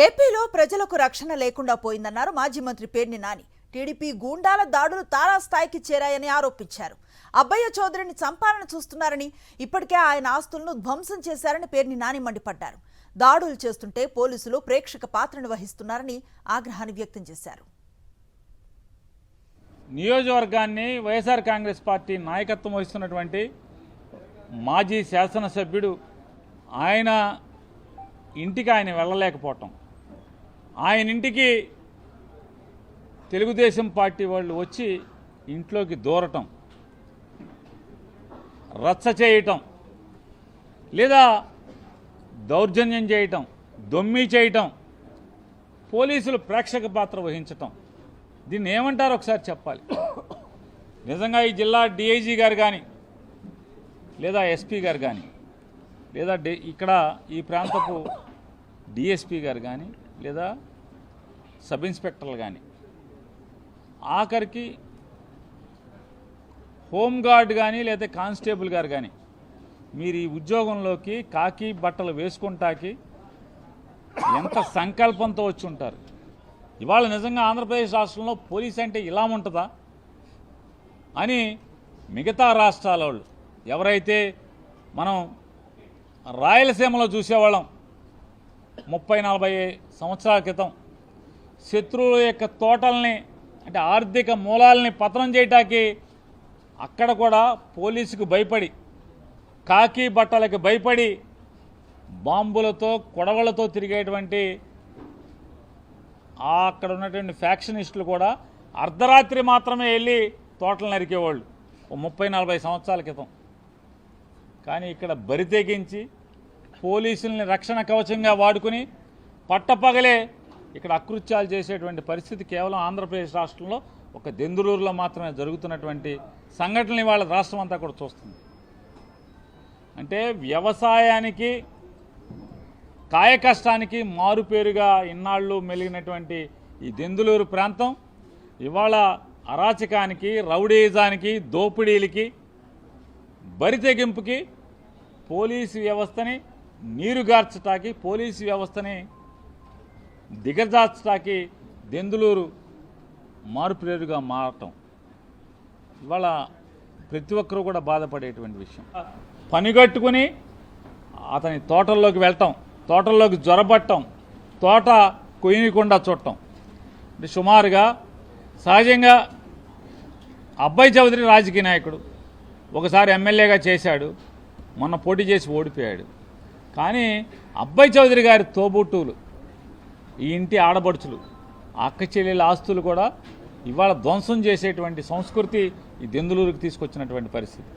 ఏపీలో ప్రజలకు రక్షణ లేకుండా పోయిందన్నారు మాజీ మంత్రి పేర్ని నాని. టీడీపీ గూండాల దాడులు తారాస్థాయికి చేరాయని ఆరోపించారు. అబ్బయ్య చౌదరిని చంపాలని చూస్తున్నారని, ఇప్పటికే ఆయన ఆస్తులను ధ్వంసం చేశారని పేర్ని నాని మండిపడ్డారు. దాడులు చేస్తుంటే పోలీసులు ప్రేక్షక పాత్రను వహిస్తున్నారని ఆగ్రహాన్ని వ్యక్తం చేశారు. నియోజకవర్గాన్ని వైఎస్ఆర్ కాంగ్రెస్ పార్టీ నాయకత్వం వహిస్తున్నటువంటి మాజీ శాసనసభ్యుడు ఆయన ఇంటికి ఆయన వెళ్ళలేకపోవటం, ఆయన ఇంటికి తెలుగుదేశం పార్టీ వాళ్ళు వచ్చి ఇంట్లోకి దూరటం, రచ్చ చేయటం, లేదా దౌర్జన్యం చేయటం, దొమ్మి చేయటం, పోలీసులు ప్రేక్షక పాత్ర వహించటం, దీన్ని ఏమంటారో ఒకసారి చెప్పాలి. నిజంగా ఈ జిల్లా డిఐజీ గారు కానీ, లేదా ఎస్పీ గారు కానీ, లేదా ఇక్కడ ఈ ప్రాంతపు డిఎస్పీ గారు కానీ, లేదా సబ్ ఇన్స్పెక్టర్లు కానీ, ఆఖరికి హోంగార్డ్ కానీ లేదా కానిస్టేబుల్ గారు కానీ, మీరు ఈ ఉద్యోగంలోకి కాకి బట్టలు వేసుకుంటాకి ఎంత సంకల్పంతో వచ్చి ఉంటారు. ఇవాళ నిజంగా ఆంధ్రప్రదేశ్ రాష్ట్రంలో పోలీస్ అంటే ఇలా ఉంటుందా అని మిగతా రాష్ట్రాల వాళ్ళు, ఎవరైతే మనం రాయలసీమలో చూసేవాళ్ళం 30-40 సంవత్సరాల క్రితం, శత్రువుల యొక్క తోటల్ని అంటే ఆర్థిక మూలాలని పతనం చేయటానికి అక్కడ కూడా పోలీసుకు భయపడి, కాకి బట్టలకు భయపడి, బాంబులతో కొడవలతో తిరిగేటువంటి అక్కడ ఉన్నటువంటి ఫ్యాక్షనిస్టులు కూడా అర్ధరాత్రి మాత్రమే వెళ్ళి తోటలు నరికేవాళ్ళు 30-40 సంవత్సరాల క్రితం. కానీ ఇక్కడ బరితెగించి పోలీసుల్ని రక్షణ కవచంగా వాడుకుని పట్టపగలే ఇక్కడ అకృత్యాలు చేసేటువంటి పరిస్థితి కేవలం ఆంధ్రప్రదేశ్ రాష్ట్రంలో ఒక దెందులూరులో మాత్రమే జరుగుతున్నటువంటి సంఘటనలు ఇవాళ రాష్ట్రం అంతా కూడా చూస్తుంది. అంటే వ్యవసాయానికి, కాయకష్టానికి మారుపేరుగా ఇన్నాళ్ళు మెలిగినటువంటి ఈ దెందులూరు ప్రాంతం ఇవాళ అరాచకానికి, రౌడీజానికి, దోపిడీలకి, బరితెగింపుకి, పోలీసు వ్యవస్థని నీరుగార్చటానికి, పోలీసు వ్యవస్థని దిగజార్చటానికి దెందులూరు మారుపేరుగా మారటం ఇవాళ ప్రతి ఒక్కరూ కూడా బాధపడేటువంటి విషయం. పనిగట్టుకుని అతని తోటల్లోకి వెళ్ళటం, తోటల్లోకి జ్వరపట్టం, తోట కొయ్యకుండా చూడటం. అంటే సుమారుగా సహజంగా అబ్బయ్య చౌదరి రాజకీయ నాయకుడు, ఒకసారి ఎమ్మెల్యేగా చేశాడు, మొన్న పోటీ చేసి ఓడిపోయాడు. కానీ అబ్బయ్య చౌదరి గారి తోబుట్టువులు, ఈ ఇంటి ఆడబడుచులు, అక్క చెల్లెల ఆస్తులు కూడా ఇవాళ ధ్వంసం చేసేటువంటి సంస్కృతి ఈ దెందులూరుకి తీసుకొచ్చినటువంటి పరిస్థితి.